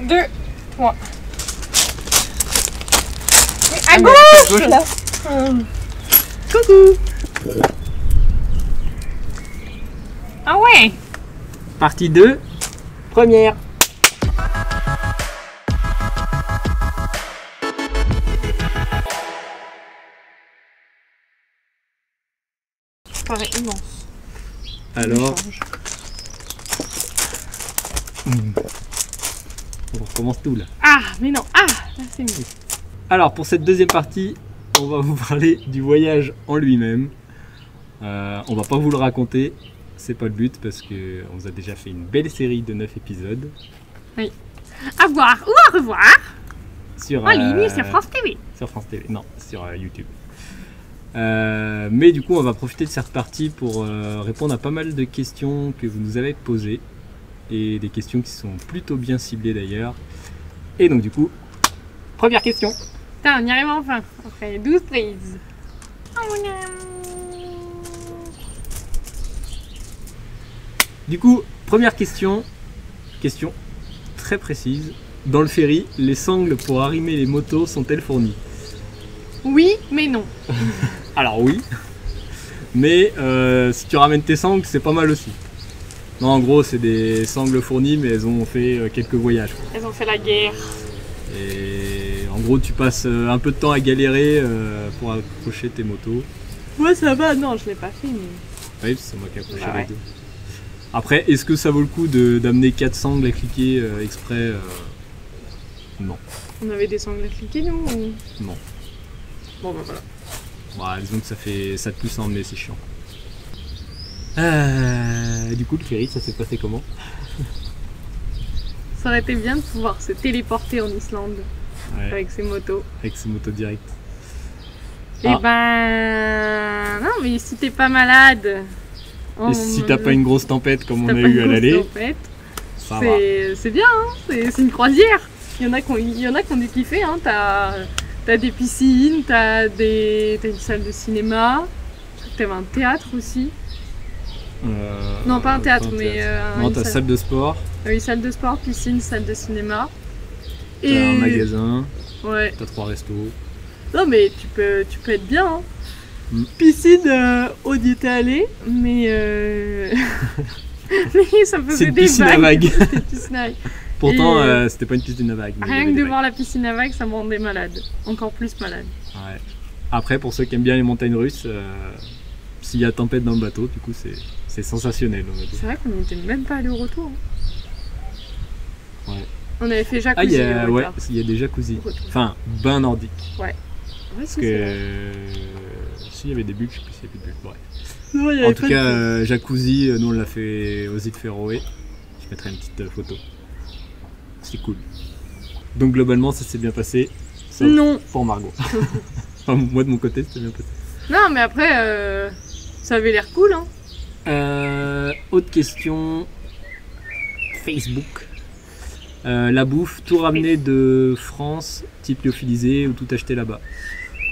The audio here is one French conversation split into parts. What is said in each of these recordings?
2, 3. À gauche là. Coucou. Ah ouais. Partie 2, première. Ça paraît immense. Alors, on recommence tout là. Ah, mais non. Ah, là c'est mieux. Alors pour cette deuxième partie, on va vous parler du voyage en lui-même. On va pas vous le raconter, c'est pas le but parce que on vous a déjà fait une belle série de 9 épisodes. Oui. À voir ou à revoir Sur, en ligne sur France TV. Sur France TV, non, sur YouTube. Mais du coup, on va profiter de cette partie pour répondre à pas mal de questions que vous nous avez posées. Et des questions qui sont plutôt bien ciblées d'ailleurs. Et donc du coup, première question. Putain, on y arrive enfin. Après 12 prises. Du coup, première question. Question très précise. Dans le ferry, les sangles pour arrimer les motos sont-elles fournies? Oui, mais non. Alors oui. Mais si tu ramènes tes sangles, c'est pas mal aussi. Non, en gros, c'est des sangles fournies, mais elles ont fait quelques voyages. Elles ont fait la guerre. Et en gros, tu passes un peu de temps à galérer pour accrocher tes motos. Moi ça va, non, je l'ai pas fait, mais. Oui, c'est moi qui ai accroché Bah les ouais. deux. Après, est-ce que ça vaut le coup d'amener 4 sangles à cliquer exprès Non. On avait des sangles à cliquer, nous ou... Non. Bon, bah voilà. Bah, disons que ça te pousse à emmener, c'est chiant. Du coup, le ferry, ça s'est passé comment? Ça aurait été bien de pouvoir se téléporter en Islande Ouais, avec ses motos. avec ses motos directes. Et ben. Non, mais si t'es pas malade. Et si t'as pas une grosse tempête comme on a eu à l'aller, ça va. C'est bien, hein, c'est une croisière. Il y en a qui ont dû kiffer. Hein. T'as des piscines, t'as une salle de cinéma, t'avais un théâtre aussi. Non, pas un théâtre, mais non, une t'as salle de sport, oui, salle de sport, piscine, salle de cinéma. t'as un magasin, Ouais. t'as 3 restos. Non, mais tu peux être bien. Hein. Mm. Piscine, on y était allé, mais mais ça faisait C'est une des piscine à vagues. C'était une piscine à vagues. Pourtant, Et, c'était pas une piscine à vagues. mais il y Rien avait que de des voir la piscine à vagues, ça me rendait malade. Encore plus malade. vagues. Ouais. Après, pour ceux qui aiment bien les montagnes russes, s'il y a tempête dans le bateau, du coup, c'est sensationnel. On va dire. C'est vrai qu'on n'était même pas allé au retour. Hein. Ouais. On avait fait Ah, jacuzzi. ouais, il y a des jacuzzi. Retour. Enfin, bain nordique. Ouais, Parce c'est que s'il y avait des bulles, je sais plus s'il y avait plus de bulles. Bref. Non, il y En avait tout pas cas, de- jacuzzi, nous on l'a fait aux îles Féroé. Je mettrai une petite photo. C'était cool. Donc globalement, ça s'est bien passé. Sauf Non. pour Margot. Enfin, moi de mon côté, c'était bien passé. Non, mais après, ça avait l'air cool. Hein. Autre question. Facebook. La bouffe, tout ramener de France, type lyophilisé ou tout acheter là-bas?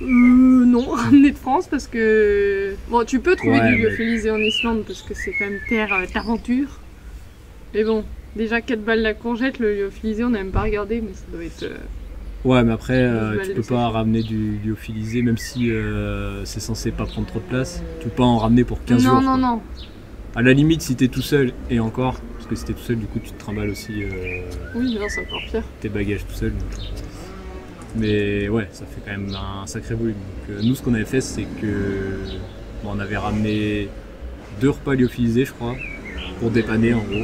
Non, ramener de France parce que. Bon, tu peux trouver Ouais, du mais- lyophilisé en Islande parce que c'est quand même terre d'aventure. Mais bon, déjà 4 balles la courgette, le lyophilisé, on n'a même pas regardé, mais ça doit être. Ouais, mais après, Je vais tu aller peux le pas sécher. ramener du lyophilisé, même si c'est censé pas prendre trop de place. Tu peux pas en ramener pour 15 jours. Non, quoi. non. À la limite, si t'es tout seul, et encore, parce que si t'es tout seul, du coup, tu te trimbales aussi Oui, non, c'est encore pire. tes bagages tout seul. Mais ouais, ça fait quand même un sacré volume. Donc, nous, ce qu'on avait fait, c'est que bon, on avait ramené 2 repas lyophilisés, je crois, pour dépanner en gros,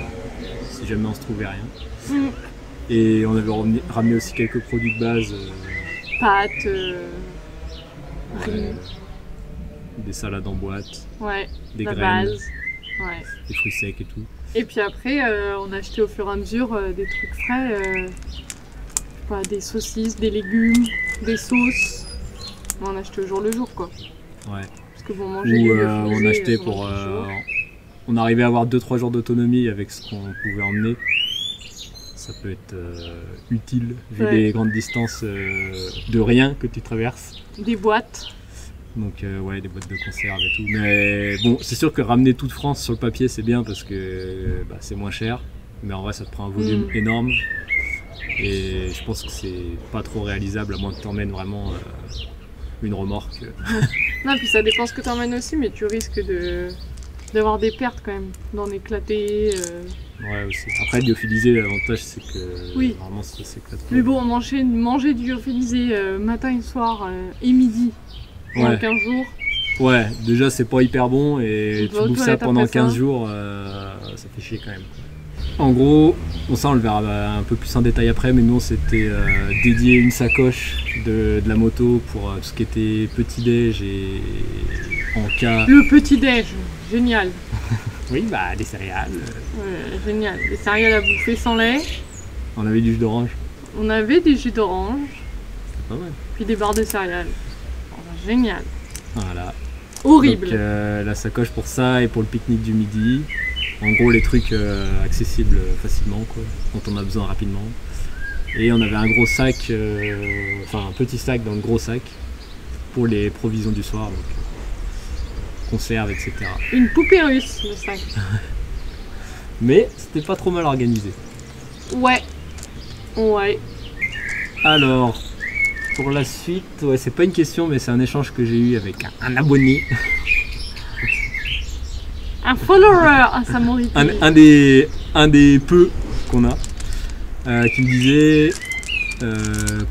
si jamais on se trouvait rien. Mm. Et on avait ramené aussi quelques produits de base. Pâtes, Ouais, riz, des salades en boîte, ouais, des la graines, base. Ouais. des fruits secs et tout. Et puis après, on a acheté au fur et à mesure des trucs frais. Je sais pas, des saucisses, des légumes, des sauces. On achetait au jour le jour, quoi. Ouais. Parce que bon, manger Ou du on lyophilisé, achetait pendant pour. 10 jours. On arrivait à avoir 2-3 jours d'autonomie avec ce qu'on pouvait emmener. Ça peut être utile vu Ouais. les grandes distances de rien que tu traverses. Des boîtes. Donc ouais, des boîtes de conserve et tout. Mais bon, c'est sûr que ramener toute France sur le papier c'est bien parce que c'est moins cher. Mais en vrai ça te prend un volume énorme. Et je pense que c'est pas trop réalisable à moins que tu emmènes vraiment une remorque. Non, puis ça dépend ce que tu emmènes aussi, mais tu risques d'avoir des pertes quand même, d'en éclater. Ouais, aussi. Après, lyophilisé, l'avantage c'est que Oui. vraiment ça s'éclate pas. Mais bon, manger du lyophilisé matin et soir et midi pendant Ouais. 15 jours. Ouais, déjà c'est pas hyper bon et Tu vas tu aux bouffes ça toilettes pendant après 15 ça. jours, ça fait chier quand même. En gros, bon ça on le verra un peu plus en détail après, mais nous on s'était dédié une sacoche de la moto pour tout ce qui était petit-déj et en cas... Le petit-déj, génial. Oui, bah des céréales. Génial. Des céréales à bouffer sans lait. On avait du jus d'orange, On avait des jus d'orange, c'est pas mal. puis des barres de céréales. Génial. Voilà. Horrible. Donc la sacoche pour ça et pour le pique-nique du midi. En gros les trucs accessibles facilement quoi, dont on a besoin rapidement. Et on avait un gros sac, enfin un petit sac dans le gros sac pour les provisions du soir, donc conserves, etc. Une poupée russe, le sac. Mais c'était pas trop mal organisé. Ouais. Ouais. Alors, pour la suite, ouais, c'est pas une question mais c'est un échange que j'ai eu avec un abonné. Un follower à Samorité. Un des peu qu'on a, qui me disait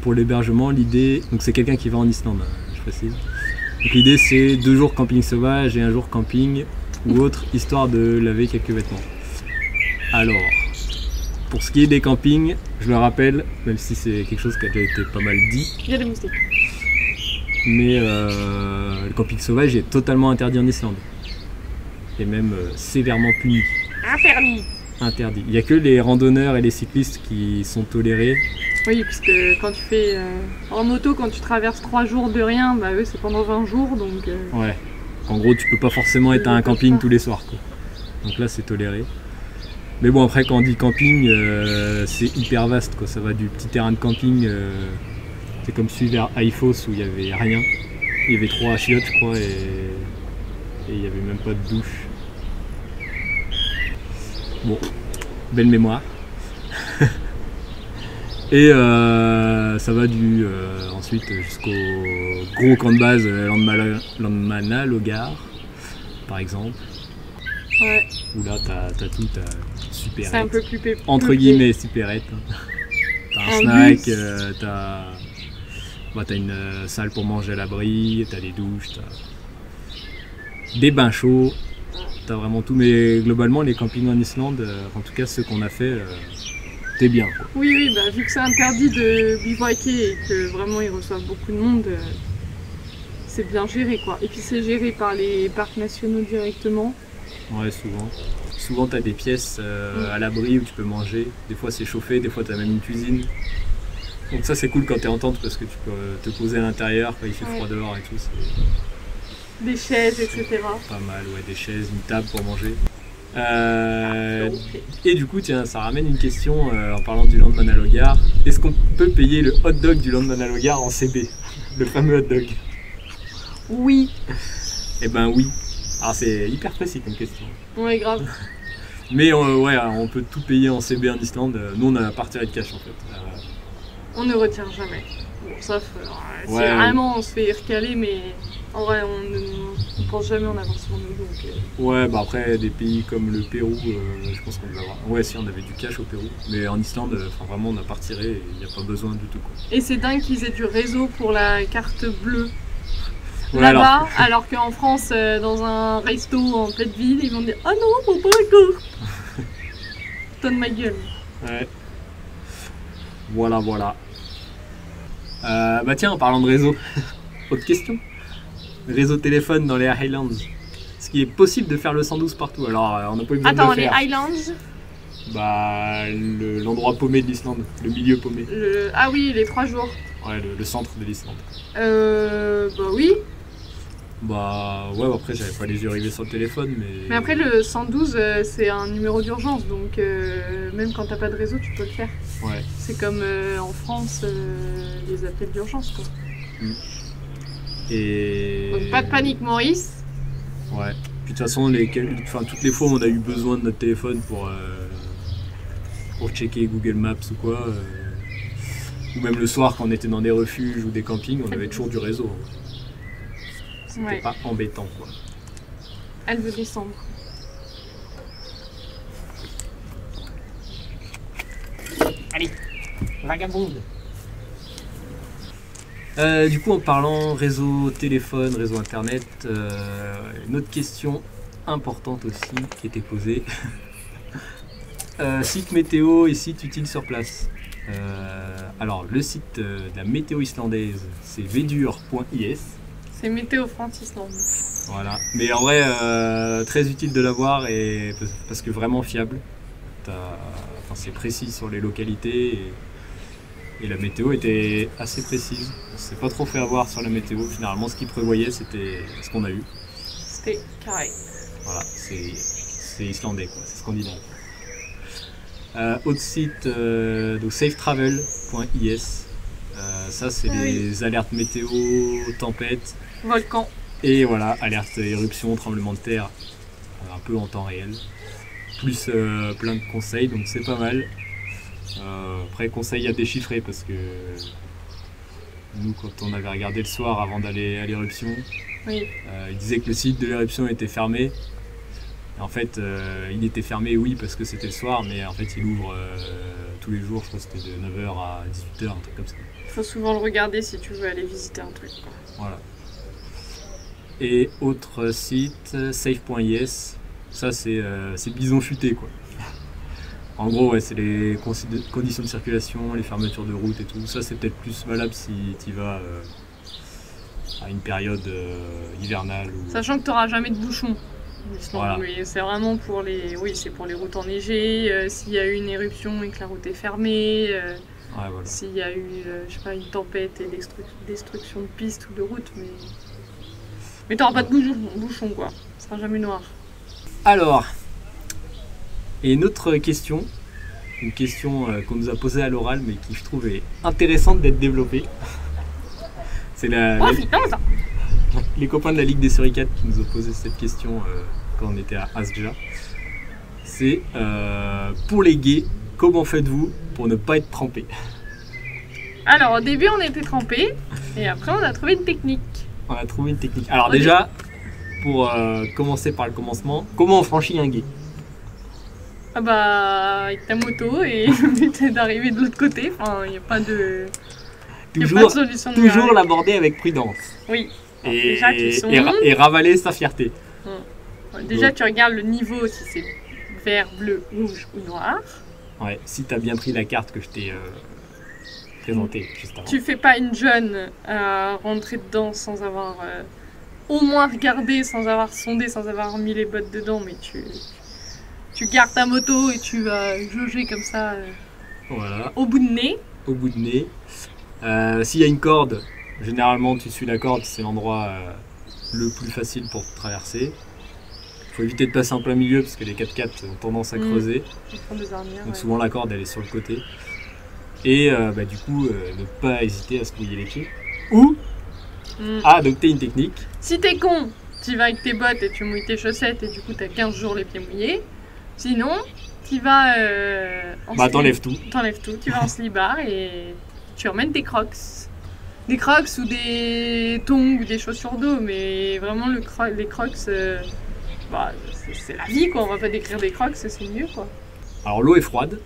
pour l'hébergement, l'idée, donc c'est quelqu'un qui va en Islande, je précise. Donc l'idée c'est 2 jours camping sauvage et 1 jour camping ou autre, histoire de laver quelques vêtements. Alors, pour ce qui est des campings, je le rappelle, même si c'est quelque chose qui a déjà été pas mal dit, Il y a des moustiques. mais le camping sauvage est totalement interdit en Islande. Et même sévèrement puni. Interdit. Interdit. Il n'y a que les randonneurs et les cyclistes qui sont tolérés. Oui, parce que quand tu fais en moto, quand tu traverses 3 jours de rien, bah eux c'est pendant 20 jours donc. Ouais. En gros, tu peux pas forcément être à un camping tous les soirs, quoi. Donc là, c'est toléré. Mais bon, après, quand on dit camping, c'est hyper vaste, quoi. Ça va du petit terrain de camping, c'est comme celui vers Haïfos où il y avait rien. Il y avait 3 chiottes, je crois, et il n'y avait même pas de douche. Bon, belle mémoire. Et ça va ensuite jusqu'au gros camp de base Landmannalaugar, par exemple. Ouais. Où là t'as tout, t'as C'est un supérette. peu plus Entre peuplé. guillemets supérette. T'as un Un snack, bus. t'as une salle pour manger à l'abri, t'as des douches, t'as des bains chauds, t'as vraiment tout. Mais globalement les campings en Islande, en tout cas ceux qu'on a fait, t'es bien, quoi. Oui, oui, bah, vu que c'est interdit de bivouaquer et que vraiment ils reçoivent beaucoup de monde, c'est bien géré quoi. Et puis c'est géré par les parcs nationaux directement. Ouais, souvent. Souvent, tu as des pièces à l'abri où tu peux manger. Des fois, c'est chauffé, des fois, tu as même une cuisine. Donc, ça, c'est cool quand tu es en tente parce que tu peux te poser à l'intérieur quand il fait froid dehors et tout. C'est Des chaises, etc. pas mal, ouais, des chaises, une table pour manger. Et du coup, tiens, ça ramène une question en parlant du Landmannalaugar. Est-ce qu'on peut payer le hot dog du Landmannalaugar en CB? Le fameux hot dog? Oui, Eh ben oui. Alors, c'est hyper précis comme question. ouais, grave. Mais ouais, on peut tout payer en CB en Islande. Nous, on a pas retiré de cash en fait. On ne retient jamais. Bon, sauf si Ouais, vraiment on se fait recaler, mais en vrai, on pense jamais en avoir sur nous. Donc, Ouais, bah après, des pays comme le Pérou, je pense qu'on devait avoir. Ouais, si, on avait du cash au Pérou. Mais en Islande, vraiment, on n'a pas retiré et il n'y a pas besoin du tout, quoi. Et c'est dingue qu'ils aient du réseau pour la carte bleue Ouais, là-bas, alors qu'en France, dans un resto en pleine ville, ils vont dire ah non, faut pas la carte. Tonne ma gueule. Ouais. Voilà, voilà. Bah tiens, en parlant de réseau, autre question. Réseau téléphone dans les Highlands. Est-ce qu'il est possible de faire le 112 partout? Alors, on n'a pas eu besoin Attends, de le les faire. Highlands. Bah, l'endroit paumé de l'Islande, le milieu paumé. Ah oui, les 3 jours. Ouais, le centre de l'Islande. Bah oui. Bah ouais, après j'avais pas les yeux rivés sur le téléphone, mais... Mais après, le 112, c'est un numéro d'urgence, donc même quand t'as pas de réseau, tu peux le faire. Ouais. C'est comme en France, les appels d'urgence, quoi. Et... Donc pas de panique, Maurice. Ouais. Puis de toute façon, toutes les fois où on a eu besoin de notre téléphone pour checker Google Maps ou quoi, Ou même le soir quand on était dans des refuges ou des campings, on avait toujours du réseau. C'était Ouais. pas embêtant quoi. Elle veut descendre. Allez, vagabonde. Du coup en parlant réseau téléphone, réseau internet, une autre question importante aussi qui était posée. Site météo et site utile sur place. Alors le site de la météo islandaise c'est vedur.is. C'est Météo France Islande. Voilà. Mais en vrai très utile de l'avoir et parce que vraiment fiable. Enfin, c'est précis sur les localités et la météo était assez précise. On s'est pas trop fait avoir sur la météo. Finalement ce qu'ils prévoyaient c'était ce qu'on a eu. C'était carré. Voilà, c'est islandais, quoi, c'est scandinave. Autre site, donc safetravel.is. Ça, c'est Ah oui. les alertes météo, tempêtes. Volcan. Et voilà, alerte éruption, tremblement de terre, un peu en temps réel. Plus plein de conseils, donc c'est pas mal. Après, conseils à déchiffrer parce que nous, quand on avait regardé le soir avant d'aller à l'éruption, Oui. il disait que le site de l'éruption était fermé. Et en fait, il était fermé, oui, parce que c'était le soir, mais en fait, il ouvre tous les jours. Je crois que c'était de 9h à 18h, un truc comme ça. Il faut souvent le regarder si tu veux aller visiter un truc, quoi. Voilà. Et autre site, safe.is. Ça, c'est bison futé, quoi. En gros, ouais, c'est les conditions de circulation, les fermetures de route et tout. Ça, c'est peut-être plus valable si tu vas à une période hivernale. Ou... Sachant que tu n'auras jamais de bouchons. Voilà. Mais c'est vraiment pour les, oui, c'est pour les routes enneigées. S'il y a eu une éruption et que la route est fermée, Ouais, voilà. s'il y a eu, je sais pas, une tempête et destruction de pistes ou de routes, mais t'auras pas de bouchons, quoi. Ce sera jamais noir. Alors, et une autre question, une question qu'on nous a posée à l'oral, mais qui je trouve est intéressante d'être développée. C'est Profitons-en. les copains de la Ligue des Suricates qui nous ont posé cette question quand on était à Asja. C'est pour les gays, comment faites-vous pour ne pas être trempés? Alors au début on était trempés et après on a trouvé une technique. On a trouvé une technique. Alors Ouais. déjà, pour commencer par le commencement, comment on franchit un gay? Ah bah avec ta moto et le but est d'arriver de l'autre côté. Enfin il n'y a pas de, y a pas de Toujours, solution de toujours miracle. l'aborder avec prudence. Oui. Alors, Et, déjà tu sondes. et ravaler sa fierté. Déjà tu regardes le niveau si c'est vert, bleu, rouge ou noir. Ouais, si t'as bien pris la carte que je t'ai présentée juste avant. Tu fais pas une jeune à rentrer dedans sans avoir au moins regardé, sans avoir sondé, sans avoir mis les bottes dedans, mais tu gardes ta moto et tu vas jauger comme ça Voilà, au bout de nez. au bout de nez. S'il y a une corde, généralement tu suis la corde, c'est l'endroit le plus facile pour traverser. Il faut éviter de passer en plein milieu parce que les 4x4 ont tendance à creuser. Ils font des arnières, Donc ouais. souvent la corde elle est sur le côté. Et du coup ne pas hésiter à se mouiller les pieds. Ou Mm. à adopter une technique. Si t'es con, tu vas avec tes bottes et tu mouilles tes chaussettes et du coup t'as 15 jours les pieds mouillés. Sinon, tu vas en slip. T'enlèves tout. T'enlèves tout, tu vas en slibard et tu emmènes tes crocs. Des crocs ou des tongs ou des chaussures d'eau, mais vraiment les crocs, c'est la vie quoi, on va pas décrire des crocs, c'est mieux quoi. Alors l'eau est froide,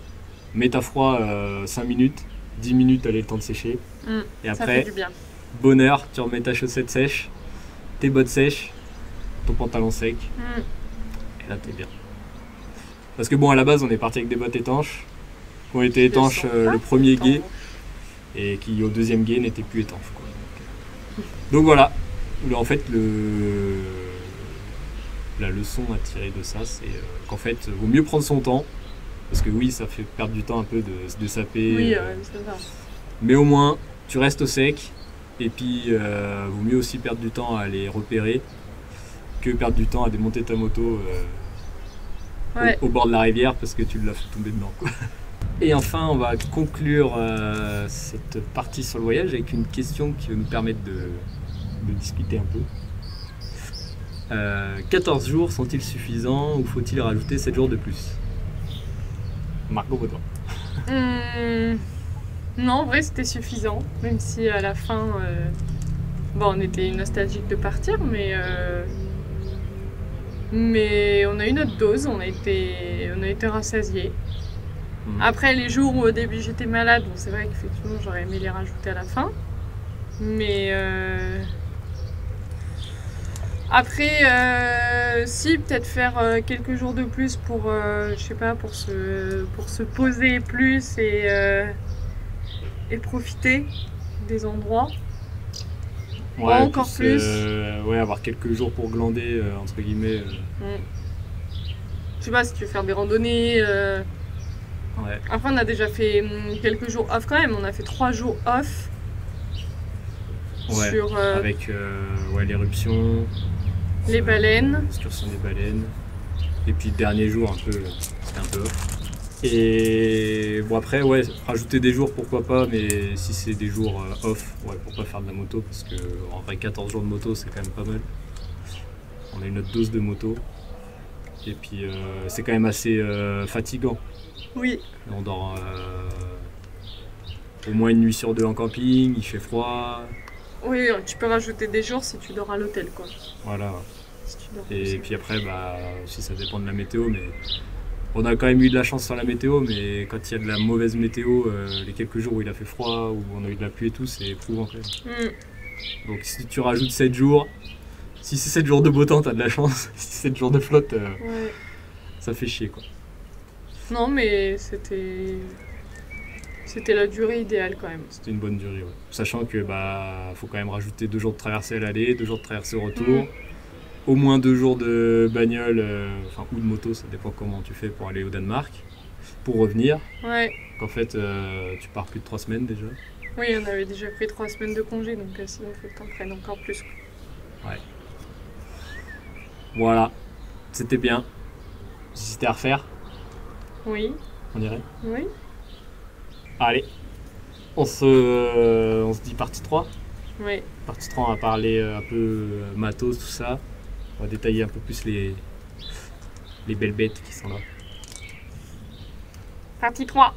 mets à froid 5 minutes, 10 minutes, elle a le temps de sécher. Et Ça fait après, du bien. bonheur, tu remets ta chaussette sèche, tes bottes sèches, ton pantalon sec, et là t'es bien. Parce que bon, à la base, on est parti avec des bottes étanches, qui ont été étanches le premier guet, et qui au deuxième guet n'étaient plus étanches, quoi. Donc voilà, en fait, la leçon à tirer de ça, c'est qu'en fait, vaut mieux prendre son temps, parce que oui, ça fait perdre du temps un peu de saper, Oui, c'est ça. mais au moins, tu restes au sec, et puis vaut mieux aussi perdre du temps à les repérer, que perdre du temps à démonter ta moto Ouais. au bord de la rivière, parce que tu l'as fait tomber dedans, quoi. Et enfin, on va conclure cette partie sur le voyage avec une question qui va nous permettre de discuter un peu. 14 jours sont-ils suffisants ou faut-il rajouter 7 jours de plus? Margot Baudouin. Non, en vrai, c'était suffisant. Même si à la fin, bon, on était nostalgique de partir, mais on a eu notre dose, on a été rassasiés. Après, les jours où au début j'étais malade, bon, c'est vrai qu'effectivement j'aurais aimé les rajouter à la fin. Mais après, si, peut-être faire quelques jours de plus pour, je sais pas, pour se poser plus et profiter des endroits. Ouais, encore plus. Ouais, avoir quelques jours pour glander, entre guillemets. Je sais pas si tu veux faire des randonnées. Ouais. Après, on a déjà fait quelques jours off quand même. On a fait 3 jours off. Ouais, sur avec l'éruption. les baleines. L'excursion des baleines. Et puis le dernier jour, c'était un peu off. Et bon, après, ouais, rajouter des jours, pourquoi pas, mais si c'est des jours off, ouais, pour pas faire de la moto, parce que en vrai, 14 jours de moto, c'est quand même pas mal. On a une autre dose de moto. Et puis, c'est quand même assez fatigant. Oui. On dort au moins une nuit sur 2 en camping, il fait froid. Oui, tu peux rajouter des jours si tu dors à l'hôtel, quoi. Voilà. Si tu dors Et puis après, bah, aussi ça dépend de la météo, mais on a quand même eu de la chance sur la météo, mais quand il y a de la mauvaise météo, les quelques jours où il a fait froid, où on a eu de la pluie et tout, c'est éprouvant quand même. Donc si tu rajoutes 7 jours, si c'est 7 jours de beau temps, t'as de la chance. Si c'est 7 jours de flotte, ouais. Ça fait chier, quoi. Non, mais c'était la durée idéale quand même. C'était une bonne durée, ouais. Sachant que faut quand même rajouter 2 jours de traversée à l'aller, 2 jours de traversée au retour, au moins 2 jours de bagnole, ou de moto, ça dépend comment tu fais pour aller au Danemark, pour revenir. Ouais. Donc en fait, tu pars plus de 3 semaines déjà. Oui, on avait déjà pris 3 semaines de congé, donc sinon il faut que t'en prennes encore plus. Ouais. Voilà, c'était bien. Si c'était à refaire, Oui. on irait. Oui. Allez, on se dit partie 3. Oui. Partie 3, on va parler un peu matos, tout ça. On va détailler un peu plus les belles bêtes qui sont là. Partie 3.